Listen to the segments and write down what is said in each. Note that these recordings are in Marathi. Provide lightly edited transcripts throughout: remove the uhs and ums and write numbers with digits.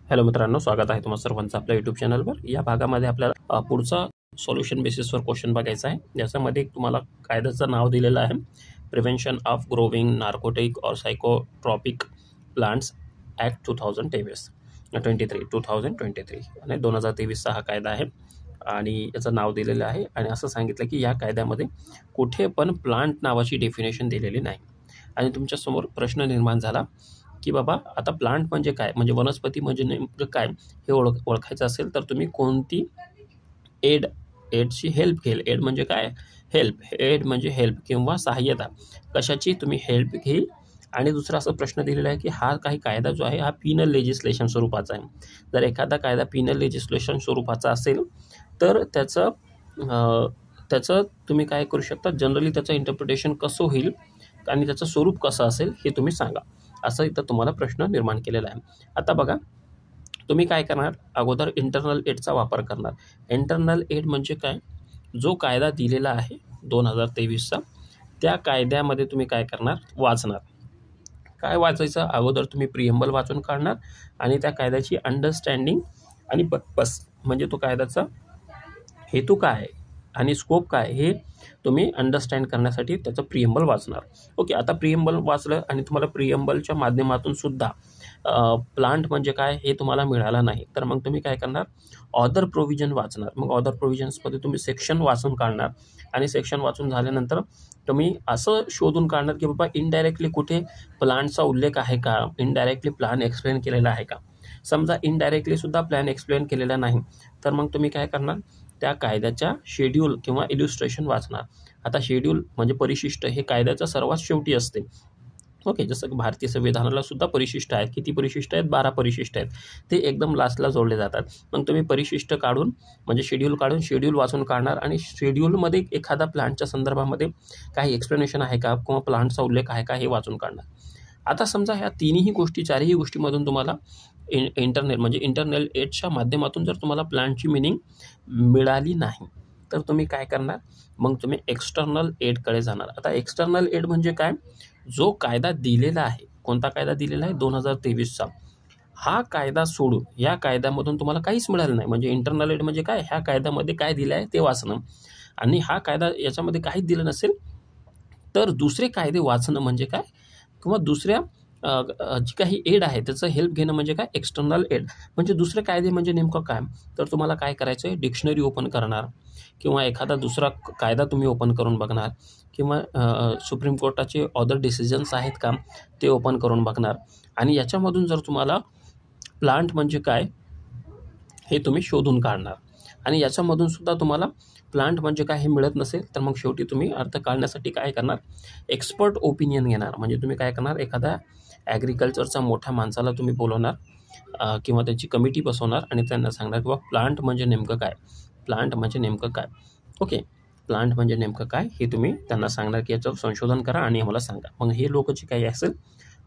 हॅलो मित्रांनो, स्वागत आहे तुम्हा सर्वांचं आपल्या यूट्यूब चॅनलवर। या भागामध्ये आपल्याला पुढचा सॉल्युशन बेसिसवर क्वेश्चन बघायचा आहे। याच्यामध्ये तुम्हाला कायद्याचं नाव दिलेलं आहे, प्रिव्हेंशन ऑफ ग्रोविंग नार्कोटिक और सायकोट्रॉपिक प्लांट्स ॲक्ट 2023 आणि 2023चा हा कायदा आहे आणि याचं नाव दिलेलं आहे। आणि असं सांगितलं की या कायद्यामध्ये कुठे पण प्लांट नावाची डेफिनेशन दिलेली नाही। आणि तुमच्यासमोर प्रश्न निर्माण झाला की बाबा आता प्लांट म्हणजे काय, म्हणजे वनस्पती म्हणजे नेमकं काय हे ओळखायचं असेल तर तुम्ही कोणती एडची हेल्प घेईल। एड म्हणजे काय, हेल्प। एड म्हणजे हेल्प किंवा सहाय्यता, कशाची तुम्ही हेल्प घेईल। आणि दुसरा असा प्रश्न दिलेला आहे की हा काही कायदा जो आहे हा पिनल लेजिस्लेशन स्वरूपाचा आहे। जर एखादा कायदा पिनल लेजिस्लेशन स्वरूपाचा असेल तर त्याचं तुम्ही काय करू शकता, जनरली त्याचं इंटरप्रिटेशन कसं होईल आणि त्याचं स्वरूप कसं असेल हे तुम्ही सांगा, असं इथं तुम्हाला प्रश्न निर्माण केलेला आहे। आता बघा, तुम्ही काय करणार, अगोदर इंटरनल एडचा वापर करणार। इंटरनल एड म्हणजे काय, जो कायदा दिलेला आहे 2023चा, त्या कायद्यामध्ये तुम्ही काय करणार, वाचणार। काय वाचायचं, अगोदर तुम्ही प्रिएम्बल वाचून काढणार आणि त्या कायद्याची अंडरस्टँडिंग आणि पर्पस म्हणजे तो कायद्याचा हेतू काय आहे आणि स्कोप काय हे तुम्ही अंडरस्टँड करण्यासाठी त्याचं प्रिएम्बल वाचणार। ओके, आता प्रिएम्बल वाचलं आणि तुम्हाला प्रिएम्बलच्या माध्यमातून सुद्धा प्लांट म्हणजे काय हे तुम्हाला मिळालं नाही, तर मग तुम्ही काय करणार, ऑदर प्रोव्हिजन वाचणार। मग ऑदर प्रोव्हिजन्समध्ये तुम्ही सेक्शन वाचून काढणार आणि सेक्शन वाचून झाल्यानंतर तुम्ही असं शोधून काढणार की बाबा इनडायरेक्टली कुठे प्लांटचा उल्लेख आहे का, इनडायरेक्टली प्लान एक्सप्लेन केलेला आहे का। समजा इनडायरेक्टली सुद्धा प्लॅन एक्सप्लेन केलेला नाही तर मग तुम्ही काय करणार, त्या कायद्याच्या शेड्यूल किंवा इल्युस्ट्रेशन वाचणार। आता शेड्यूल म्हणजे परिशिष्ट हे कायद्याच्या सर्वात शेवटी असते। ओके, जसं की भारतीय संविधानाला सुद्धा परिशिष्ट आहेत। किती परिशिष्ट आहेत, 12 परिशिष्ट आहेत, ते एकदम लास्टला जोडले जातात। मग तुम्ही परिशिष्ट काढून म्हणजे शेड्यूल काढून शेड्यूल वाचून काढणार आणि शेड्यूलमध्ये एखादा प्लांटच्या संदर्भामध्ये काही एक्सप्लेनेशन आहे का किंवा प्लांटचा उल्लेख आहे का हे वाचून काढणार। आता समजा ह्या चारही गोष्टीमधून तुम्हाला इंटरनल एडच्या माध्यमातून जर तुम्हाला प्लांटची मिनिंग मिळाली नाही तर तुम्ही काय करणार, मग तुम्ही एक्सटर्नल एडकडे जाणार। आता एक्सटर्नल एड म्हणजे काय, जो कायदा दिलेला आहे, कोणता कायदा दिलेला आहे 2023चा, हा कायदा सोडून या कायद्यामधून तुम्हाला काहीच मिळालं नाही। म्हणजे इंटरनल एड म्हणजे काय, ह्या कायद्यामध्ये काय दिलं आहे ते वाचणं आणि हा कायदा याच्यामध्ये काहीच दिलं नसेल तर दुसरे कायदे वाचणं म्हणजे काय, किंवा दुसऱ्या जी काही एड आहे त्याचं हेल्प घेणं म्हणजे काय, एक्सटर्नल एड। म्हणजे दुसरे कायदे म्हणजे नेमकं काय, तर तुम्हाला काय करायचं आहे, डिक्शनरी ओपन करणार किंवा एखादा दुसरा कायदा तुम्ही ओपन करून बघणार किंवा सुप्रीम कोर्टाचे अदर डिसिजन्स आहेत का ते ओपन करून बघणार आणि याच्यामधून जर तुम्हाला प्लांट म्हणजे काय हे तुम्ही शोधून काढणार आणि याच्यामधून सुद्धा तुम्हाला प्लांट म्हणजे काय हे मिळत नसेल तर मग शेवटी तुम्ही अर्थ काढण्यासाठी काय करणार, एक्सपर्ट ओपिनियन घेणार। म्हणजे तुम्ही काय करणार, एखादा ॲग्रिकल्चरचा मोठ्या माणसाला तुम्ही बोलवणार किंवा त्याची कमिटी बसवणार आणि त्यांना सांगणार किंवा प्लांट म्हणजे नेमकं काय, प्लांट म्हणजे नेमकं काय। ओके, प्लांट म्हणजे नेमकं काय हे तुम्ही त्यांना सांगणार की याचं संशोधन करा आणि आम्हाला सांगा। मग हे लोक जे काही असेल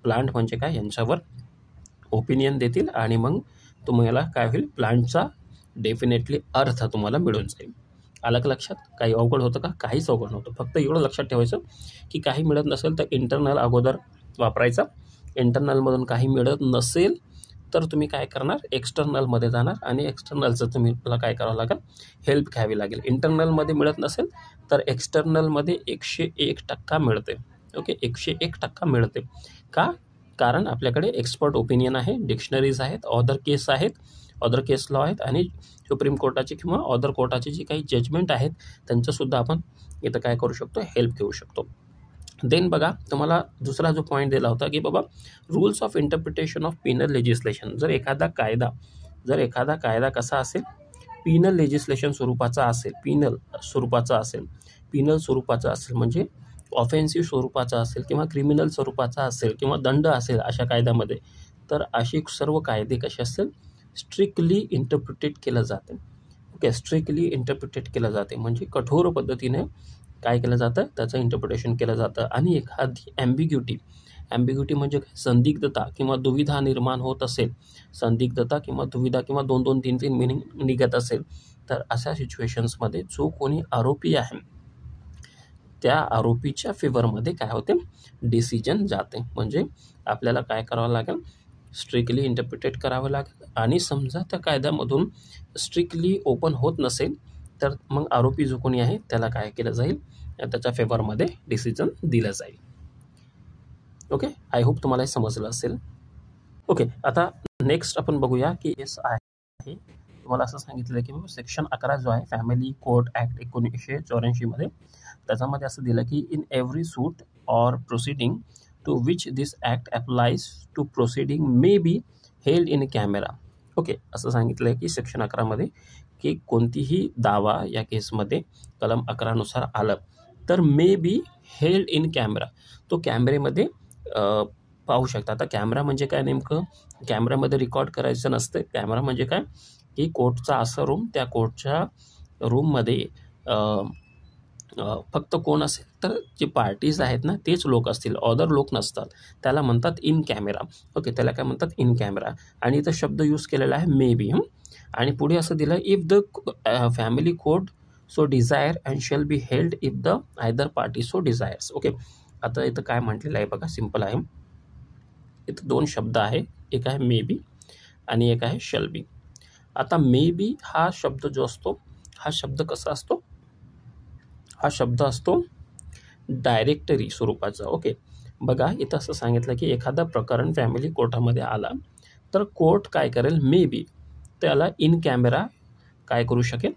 प्लांट म्हणजे काय यांच्यावर ओपिनियन देतील आणि मग तुम्हाला काय होईल, प्लांटचा डेफिनेटली अर्थ तुम्हाला मिळून जाईल। आलं का लक्षात, काही अवघड होतं का, काहीच अवघड नव्हतं। फक्त एवढं लक्षात ठेवायचं की काही मिळत नसेल तर इंटरनल अगोदर वापरायचा, इंटरनलमधून काही मिळत नसेल तर तुम्ही काय करणार, एक्सटर्नलमध्ये जाणार आणि एक्सटर्नलचं तुम्हाला काय करावं लागेल, हेल्प घ्यावी लागेल। इंटरनलमध्ये मिळत नसेल तर एक्सटर्नलमध्ये 101% मिळते। ओके, 101% मिळते का, कारण आपल्याकडे एक्सपर्ट ओपिनियन आहे, डिक्शनरीज आहेत, ऑदर केस लॉ आहेत आणि सुप्रीम कोर्टाचे किंवा ऑदर कोर्टाचे जे काही जजमेंट आहेत त्यांचंसुद्धा आपण इथं काय करू शकतो, हेल्प घेऊ शकतो। देन बघा, तुम्हाला दुसरा जो पॉईंट दिला होता की बाबा rules of interpretation of Pinal legislation. जर एखादा कायदा कसा असेल, पिनल लेजिस्लेशन स्वरूपाचा असेल, पिनल स्वरूपाचा असेल म्हणजे ऑफेन्सिव्ह स्वरूपाचा असेल किंवा क्रिमिनल स्वरूपाचा असेल किंवा दंड असेल अशा कायद्यामध्ये, तर असे सर्व कायदे कसे असतील, स्ट्रिक्टली इंटरप्रिटेट केलं जाते। ओके, स्ट्रिक्टली इंटरप्रिटेट केलं जाते म्हणजे कठोर पद्धतीने काय केलं जातं, त्याचं इंटरप्रिटेशन केलं जातं। आणि एखादी ॲम्बिग्युटी म्हणजे संदिग्धता किंवा दुविधा निर्माण होत असेल, संदिग्धता किंवा दुविधा किंवा 2-2, 3-3 मिनिंग निघत असेल तर अशा सिच्युएशन्समध्ये जो कोणी आरोपी आहे त्या आरोपीच्या फेवरमध्ये काय होते, डिसिजन जाते। म्हणजे आपल्याला काय करावं लागेल, स्ट्रिक्टली इंटरप्रिटेट करावं लागेल आणि समजा त्या कायद्यामधून स्ट्रिक्टली ओपन होत नसेल तर मग आरोपी जो कोणी आहे त्याला काय केलं जाईल, त्याच्या फेवरमध्ये डिसिजन दिलं जाईल. ओके, आय होप तुम्हाला हे समजलं असेल. ओके, आता नेक्स्ट आपण बघूया की केस आहे. तुम्हाला असं सांगितलं की सेक्शन 11 जो आहे फॅमिली कोर्ट ॲक्ट 1984 मध्ये, त्याच्यामध्ये असं दिलं की in every suit or proceeding to which this act applies to proceeding may be held in camera. Okay, असं सांगितलं आहे की सेक्शन 11 मध्ये की कोणतीही दावा या केसमध्ये कलम 11 नुसार आलं तर मे बी हेल्ड इन कॅमेरा, तो कॅमेरेमध्ये पाहू शकता. आता कॅमेरा म्हणजे काय, नेमकं कॅमेरामध्ये रेकॉर्ड करायचं नसतं. कॅमेरा म्हणजे काय की कोर्टचा असं रूम, त्या कोर्टच्या रूममध्ये फक्त कोण असेल तर जे पार्टीज आहेत ना तेच लोक असतील, अदर लोक नसतात, त्याला म्हणतात इन कॅमेरा. ओके, त्याला काय म्हणतात, इन कॅमेरा. आणि इथं शब्द यूज केलेला आहे मे बी. आणि पुढे असं दिलं if the family court so desire and shall be held if the either party so desires. Okay, आता इथं काय म्हटलेलं आहे बघा, सिम्पल आहे. इथं दोन शब्द आहे, एक आहे मे बी आणि एक आहे शेल बी. आता मे बी हा शब्द जो असतो, हा शब्द कसा असतो, हा शब्द असतो डायरेक्टरी स्वरूपाचा. ओके, बघा इथं असं सांगितलं की एखादा प्रकरण फॅमिली कोर्टामध्ये आला तर कोर्ट काय करेल, मे बी त्याला इन कॅमेरा काय करू शकेल,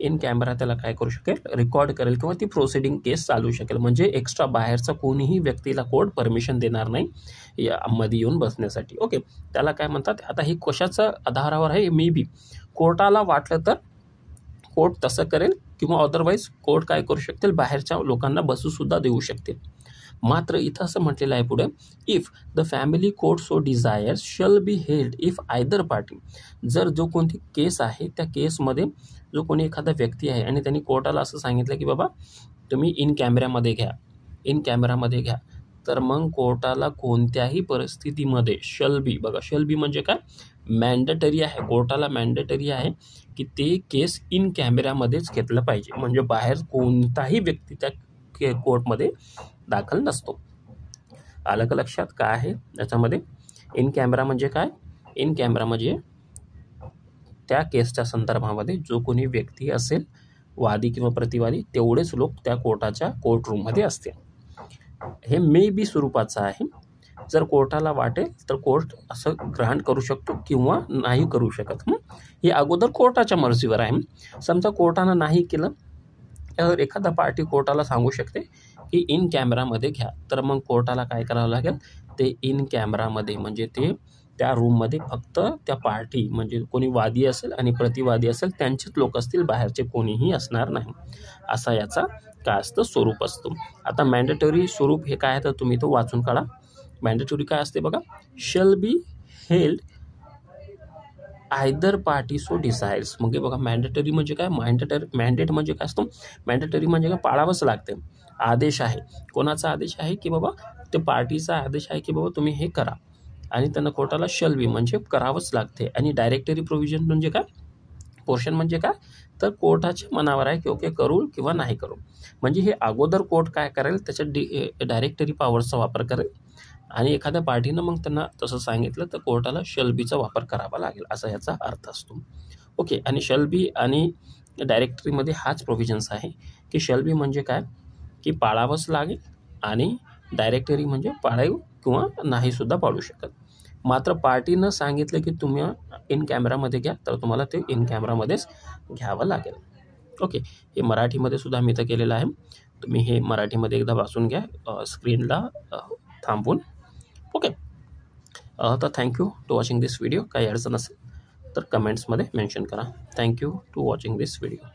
इन कॅमेरा त्याला काय करू शकेल, रेकॉर्ड करेल किंवा ती प्रोसिडिंग केस चालू शकेल. म्हणजे एक्स्ट्रा बाहेरचा कोणीही व्यक्तीला कोर्ट परमिशन देणार नाही यामध्ये येऊन बसण्यासाठी. ओके, त्याला काय म्हणतात, आता ही कशाच्या आधारावर आहे, मे बी कोर्टाला वाटलं तर कोर्ट तसं करेल किंवा अदरवाईज कोर्ट काय करू शकतील, बाहेरच्या लोकांना बसूसुद्धा देऊ शकतील. मात्र इथं असं म्हटलेलं आहे पुढे, if the family court so desires shall B held if either party. जर जो कोणती केस आहे त्या केसमध्ये जो कोणी एखादा व्यक्ती आहे आणि त्यांनी कोर्टाला असं सांगितलं की बाबा तुम्ही इन कॅमेऱ्यामध्ये घ्या, इन कॅमेरामध्ये घ्या, तर मग कोर्टाला कोणत्याही परिस्थितीमध्ये शल बी, बघा शल बी म्हणजे काय, मॅन्डेटरी आहे, कोर्टाला मॅन्डेटरी आहे की ते केस इन कॅमेऱ्यामध्येच घेतलं पाहिजे. म्हणजे बाहेर कोणताही व्यक्ती त्या कोर्टमध्ये दाखल नसतो. आलं का लक्षात काय आहे याच्यामध्ये. इन कॅमेरा म्हणजे काय, इन कॅमेरा म्हणजे त्या केसच्या संदर्भामध्ये जो कोणी व्यक्ती असेल, वादी किंवा प्रतिवादी, तेवढेच लोक त्या कोर्टाच्या कोर्ट रूममध्ये असतील. हे मे बी स्वरूपाचं आहे. जर कोर्टाला वाटेल तर कोर्ट असं ग्रहण करू शकतो किंवा नाही करू शकत. हे अगोदर कोर्टाच्या मर्जीवर आहे. समजा कोर्टानं नाही केलं तर एखादा पार्टी कोर्टाला सांगू शकते की इन कॅमेरामध्ये घ्या, तर मग कोर्टाला काय करावं लागेल, ते इन कॅमेरामध्ये म्हणजे ते त्या रूममध्ये फक्त त्या पार्टी म्हणजे कोणी वादी असेल आणि प्रतिवादी असेल त्यांचेच लोक असतील, बाहेरचे कोणीही असणार नाही. असा याचा काय असतं, स्वरूप असतो. आता मॅन्डेटरी स्वरूप हे काय, तर तुम्ही तो वाचून काढा. मॅन्डेटरी काय असते बघा, शल be held either party so decides. म्हणजे बघा मॅन्डेटरी म्हणजे काय, मॅन्डेट म्हणजे काय असतो, मॅन्डेटरी म्हणजे काय, पाळावंच लागते. आदेश आहे, कोणाचा आदेश आहे की बाबा ते पार्टीचा आदेश आहे की बाबा तुम्ही हे करा, आणि त्यांना कोर्टाला शल बी म्हणजे करावंच लागते. आणि डायरेक्टरी प्रोव्हिजन म्हणजे काय, पोर्शन म्हणजे काय, तर कोर्टाच्या मनावर आहे की ओके करू किंवा नाही करू. म्हणजे हे अगोदर कोर्ट काय करेल, त्याच्या डायरेक्टरी पॉवरचा वापर करेल आणि एखाद्या पार्टीनं मग त्यांना तसं सांगितलं तर कोर्टाला शल बीचा वापर करावा लागेल, असा याचा अर्थ असतो. ओके, आणि शल बी आणि डायरेक्टरीमध्ये हाच प्रोव्हिजन्स आहे की शल बी म्हणजे काय की पाळावंच लागेल आणि डायरेक्टरी म्हणजे पाळावं किंवा नाहीसुद्धा पाळू शकत. मात्र पार्टीनं सांगितलं की तुम्ही इन कॅमेरामध्ये घ्या तर तुम्हाला ते इन कॅमेरामध्येच घ्यावं लागेल. ओके, हे मराठीमध्ये सुद्धा मी इथं केलेलं आहे. तुम्ही हे मराठीमध्ये एकदा वाचून घ्या स्क्रीनला थांबवून. ओके, तर thank you to watching this video. काही अडचण असेल तर कमेंट्समध्ये मेन्शन करा. Thank you to watching this video.